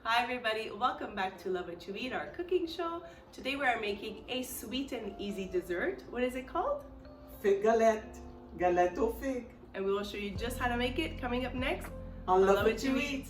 Hi everybody, welcome back to Love What You Eat, our cooking show. Today we are making a sweet and easy dessert. What is it called? FIGGALETTE, galette au fig. And we will show you just how to make it coming up next On Love What You Eat.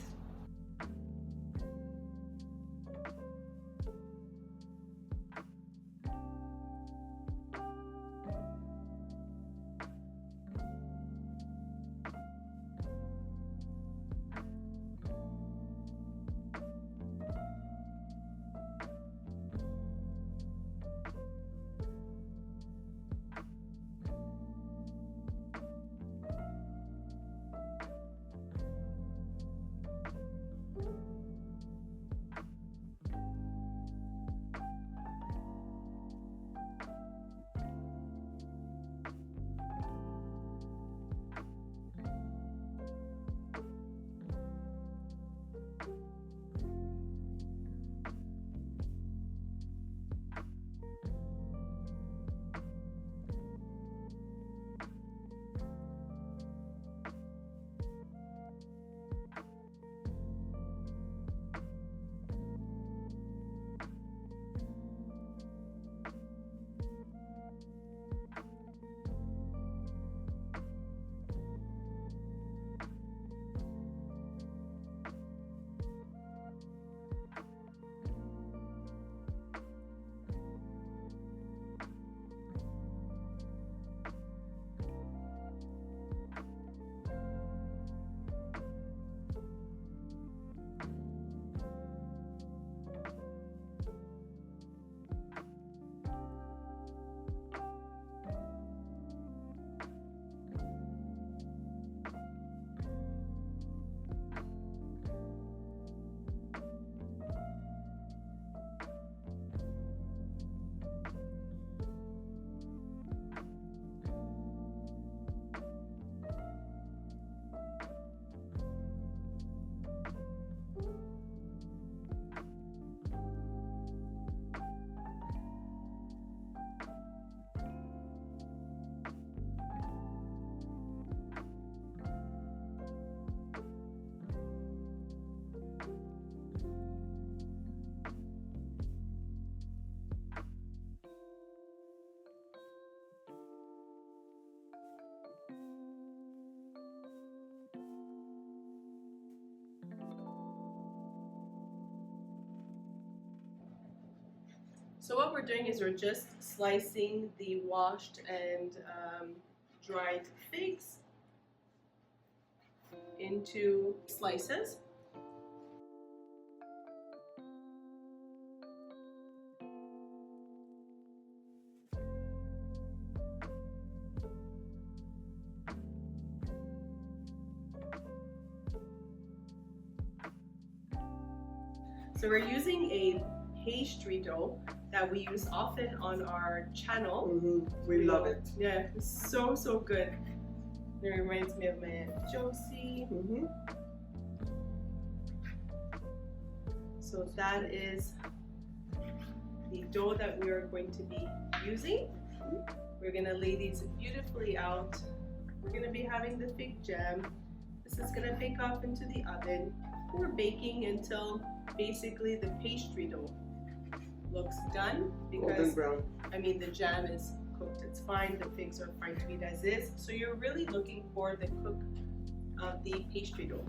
So what we're doing is we're just slicing the washed and dried figs into slices. So we're using a pastry dough that we use often on our channel. We love it. Yeah, it's so good. It reminds me of my Aunt Josie. So that is the dough that we are going to be using. We're gonna lay these beautifully out. We're gonna be having the fig jam. This is gonna bake off into the oven. We're baking until basically the pastry dough looks done, because brown. I mean the jam is cooked, it's fine, the figs are fine to eat as is, so you're really looking for the cook of the pastry dough.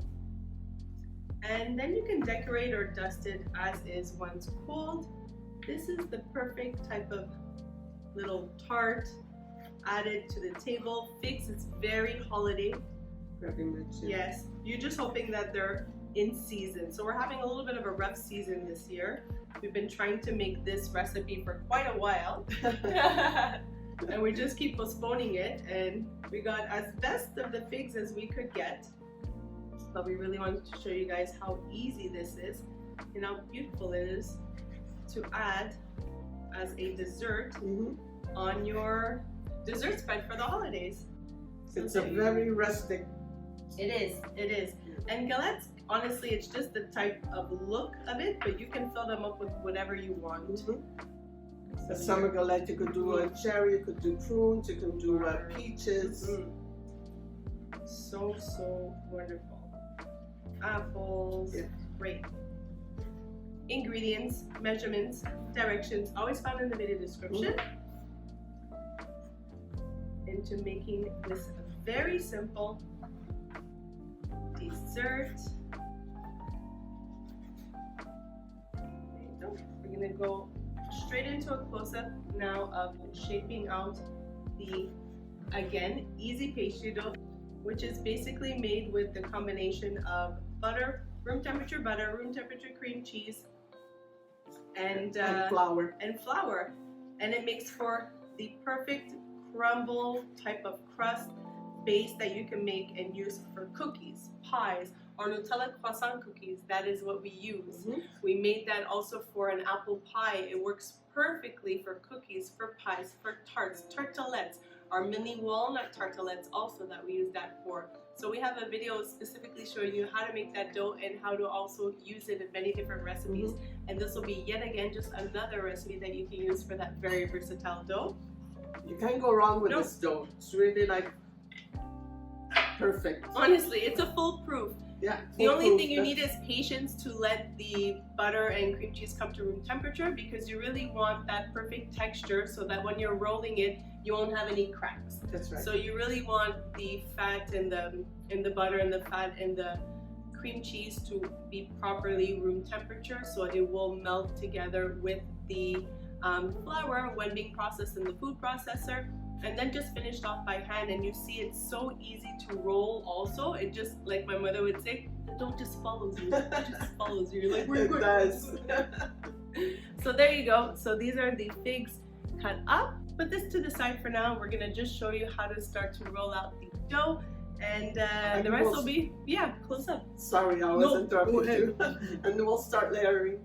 And then you can decorate or dust it as is once cooled. This is the perfect type of little tart added to the table. Figs is very holiday. Very much. Yes, you're just hoping that they're in season. So we're having a little bit of a rough season this year. We've been trying to make this recipe for quite a while and we just keep postponing it, and we got as best of the figs as we could get, but we really wanted to show you guys how easy this is and how beautiful it is to add as a dessert on your dessert spread for the holidays. It's a very rustic. It is. And galettes, honestly, it's just the type of look of it, but you can fill them up with whatever you want. A summer galette, you could do a cherry, you could do prunes, you can do peaches. So wonderful. Apples, great. ingredients, measurements, directions, always found in the video description, into making this very simple dessert. There you go. We're gonna go straight into a close-up now of shaping out the, again, easy pastry dough, which is basically made with the combination of butter, room temperature cream cheese, and flour. And it makes for the perfect crumble type of crust base that you can make and use for cookies, pies, or Nutella croissant cookies. That is what we use. We made that also for an apple pie. It works perfectly for cookies, for pies, for tarts, tartalettes, our mini walnut tartalettes also that we use that for. So we have a video specifically showing you how to make that dough and how to also use it in many different recipes. And this will be yet again just another recipe that you can use for that very versatile dough. You can't go wrong with this dough. It's really like perfect. Honestly, it's a foolproof. Yeah. The only thing you need is patience to let the butter and cream cheese come to room temperature, because you really want that perfect texture so that when you're rolling it, you won't have any cracks. That's right. So you really want the fat in the butter and the fat in the cream cheese to be properly room temperature, so it will melt together with the flour when being processed in the food processor, and then just finished off by hand. And you see it's so easy to roll also. It just, like my mother would say, the dough just follows you. It just follows you. You're like, where it does. So there you go. So these are the figs cut up. Put this to the side for now. We're gonna just show you how to start to roll out the dough, and the rest will be, close up. Sorry, I was interrupting you. And then we'll start layering.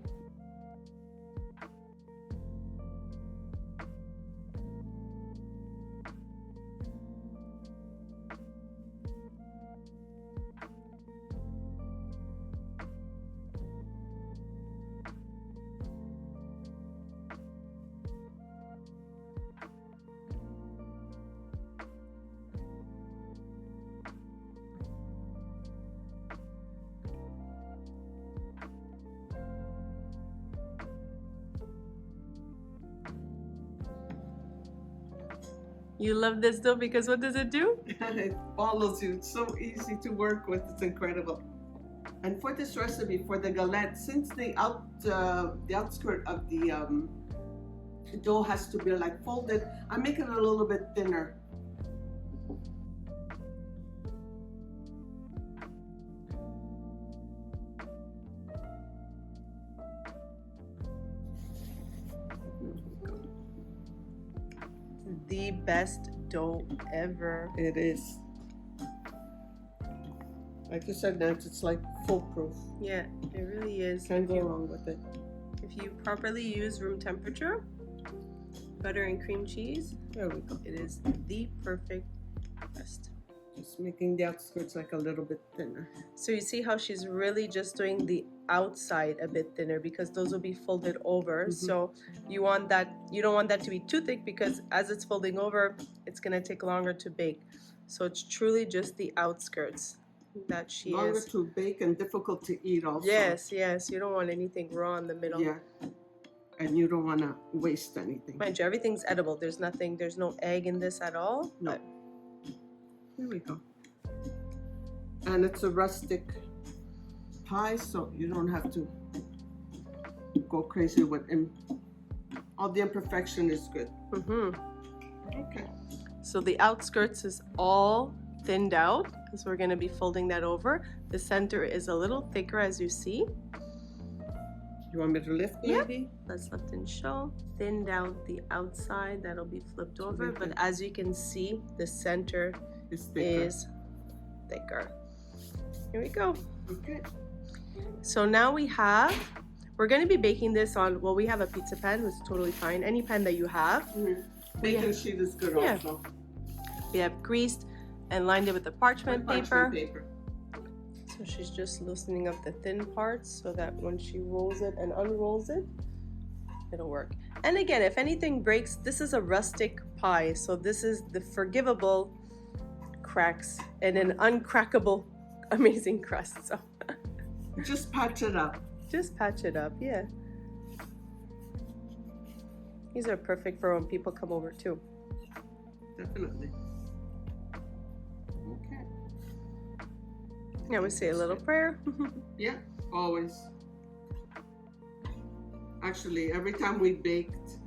You love this dough because what does it do? It follows you. It's so easy to work with. It's incredible. And for this recipe, for the galette, since the outskirt of the dough has to be like folded, I'm making it a little bit thinner. The best dough ever. It is. Like you said, Nancy, it's like foolproof. Yeah, it really is. Can't go wrong with it. If you properly use room temperature butter and cream cheese, there we go. it is the perfect crust. Just making the outskirts like a little bit thinner. So you see how she's really just doing the outside a bit thinner, because those will be folded over. So you want that, you don't want that to be too thick, because as it's folding over, it's gonna take longer to bake. So it's truly just the outskirts that she longer is. to bake and difficult to eat also. Yes, yes. You don't want anything raw in the middle. Yeah. And you don't want to waste anything. Mind you, everything's edible. There's nothing, there's no egg in this at all. No. Here we go. And it's a rustic pie, so you don't have to go crazy with it. All the imperfection is good. Okay. So the outskirts is all thinned out, because we're going to be folding that over. The center is a little thicker, as you see. You want me to lift maybe? Yeah. Let's lift and show. Thinned out the outside, that'll be flipped over. But as you can see, the center is thicker. Here we go. Okay. So now we're going to be baking this on, well, we have a pizza pan, which is totally fine. Any pan that you have. Baking sheet is good also. We have greased and lined it with the parchment paper. So she's just loosening up the thin parts so that when she rolls it and unrolls it, it'll work. And again, if anything breaks, this is a rustic pie. So this is the forgivable cracks and an uncrackable amazing crust. So just patch it up. Just patch it up, yeah. These are perfect for when people come over too. Definitely. Okay. Yeah, we say a little prayer. Yeah, always. Actually, every time we baked,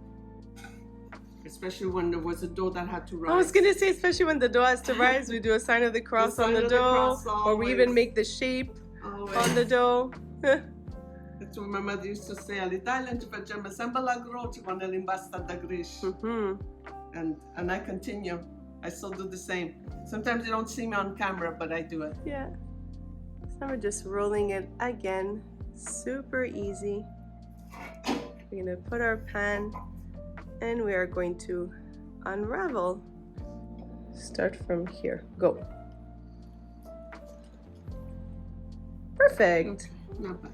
especially when there was a dough that had to rise. I was gonna say, especially when the dough has to rise, we do a sign of the cross on the dough, or we even make the shape on the dough. That's what my mother used to say, all'Italian ci facciamo sempre la croce quando l'imbasta da grish. And I continue. I still do the same. Sometimes you don't see me on camera, but I do it. Yeah. So we're just rolling it again. Super easy. We're gonna put our pan and we are going to unravel. Start from here. Go. Perfect. Not bad.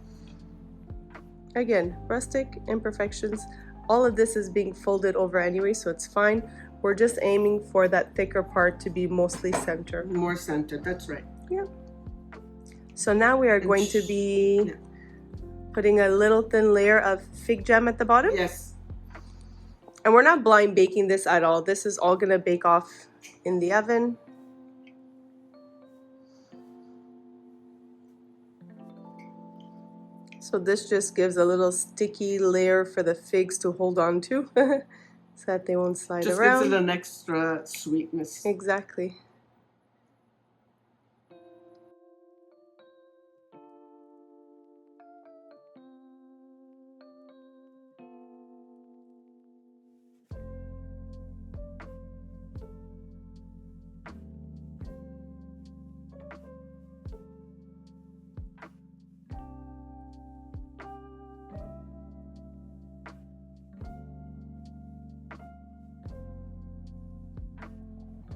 Again, rustic imperfections. All of this is being folded over anyway, so it's fine. We're just aiming for that thicker part to be mostly center. More centered, that's right. Yep. So now we are going to be putting a little thin layer of fig jam at the bottom. Yes. And we're not blind baking this at all. This is all gonna bake off in the oven. So this just gives a little sticky layer for the figs to hold on to so that they won't slide just around. Just gives it an extra sweetness. Exactly.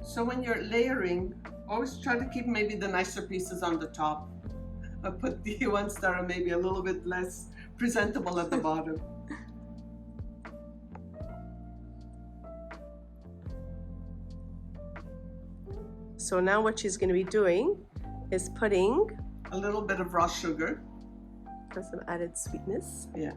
So when you're layering, always try to keep maybe the nicer pieces on the top. Put the ones that are maybe a little bit less presentable at the bottom. So now what she's going to be doing is putting a little bit of raw sugar for some added sweetness. Yeah.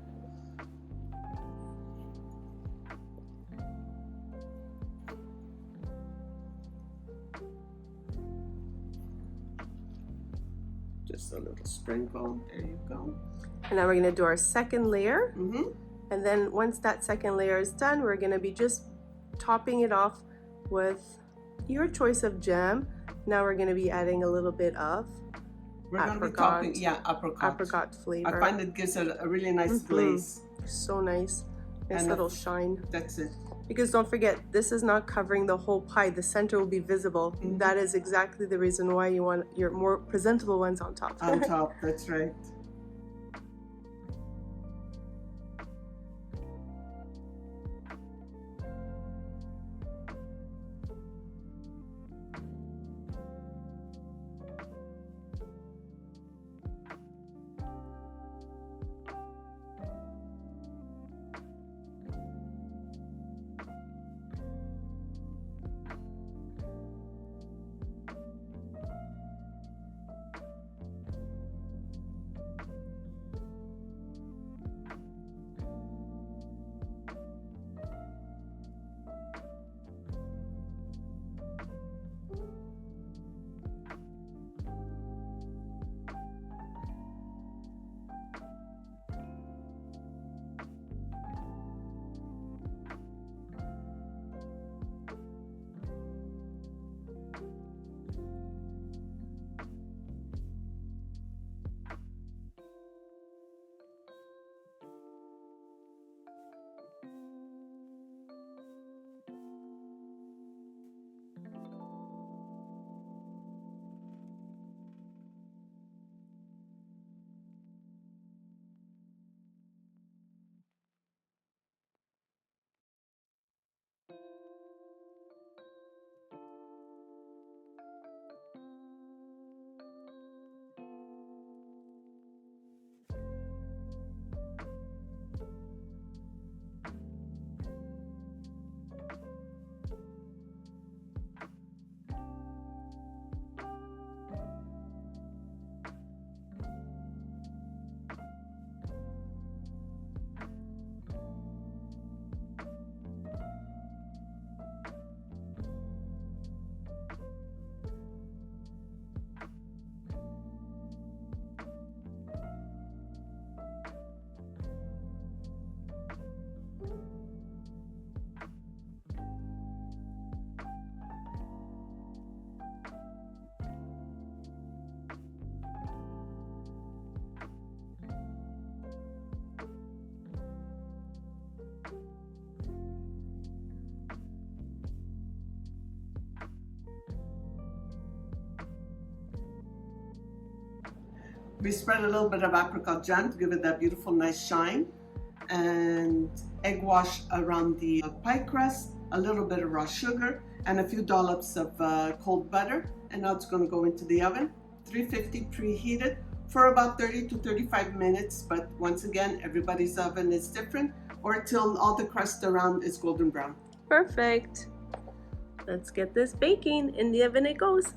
Just a little sprinkle. There you go. And now we're going to do our second layer. And then once that second layer is done, we're going to be just topping it off with your choice of jam. Now we're going to be adding a little bit of apricot. Apricot flavor. I find it gives it a really nice glaze. So nice. Nice little shine. That's it. Because don't forget, this is not covering the whole pie. The center will be visible. That is exactly the reason why you want your more presentable ones on top. On top, that's right. We spread a little bit of apricot jam to give it that beautiful, nice shine. And egg wash around the pie crust, a little bit of raw sugar, and a few dollops of cold butter. And now it's going to go into the oven, 350 preheated, for about 30 to 35 minutes. But once again, everybody's oven is different, or till all the crust around is golden brown. Perfect. Let's get this baking. In the oven it goes.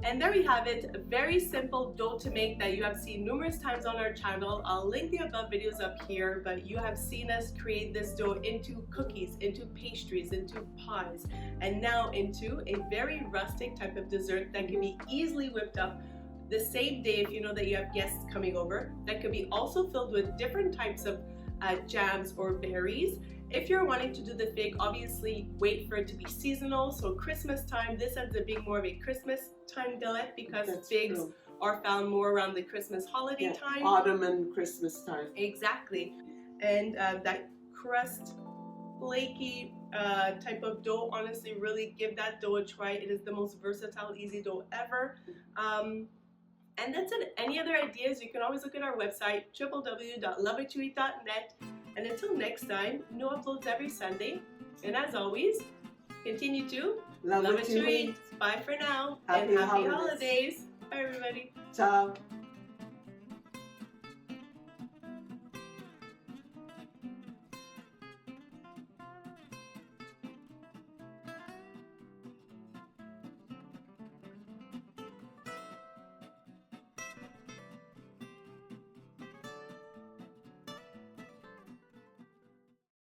And there you have it, a very simple dough to make that you have seen numerous times on our channel. I'll link the above videos up here, but you have seen us create this dough into cookies, into pastries, into pies, and now into a very rustic type of dessert that can be easily whipped up the same day if you know that you have guests coming over. That could be also filled with different types of jams or berries. If you're wanting to do the fig, obviously wait for it to be seasonal. So Christmas time, this ends up being more of a Christmas time galette because figs are found more around the Christmas holiday time. Autumn and Christmas time. Exactly. And that crust, flaky type of dough, honestly, really give that dough a try. It is the most versatile, easy dough ever. And that's it. Any other ideas, you can always look at our website, www.loveittoeat.net. And until next time, new uploads every Sunday. And as always, continue to love it to eat. Bye for now. Happy and happy holidays. Bye everybody. Ciao.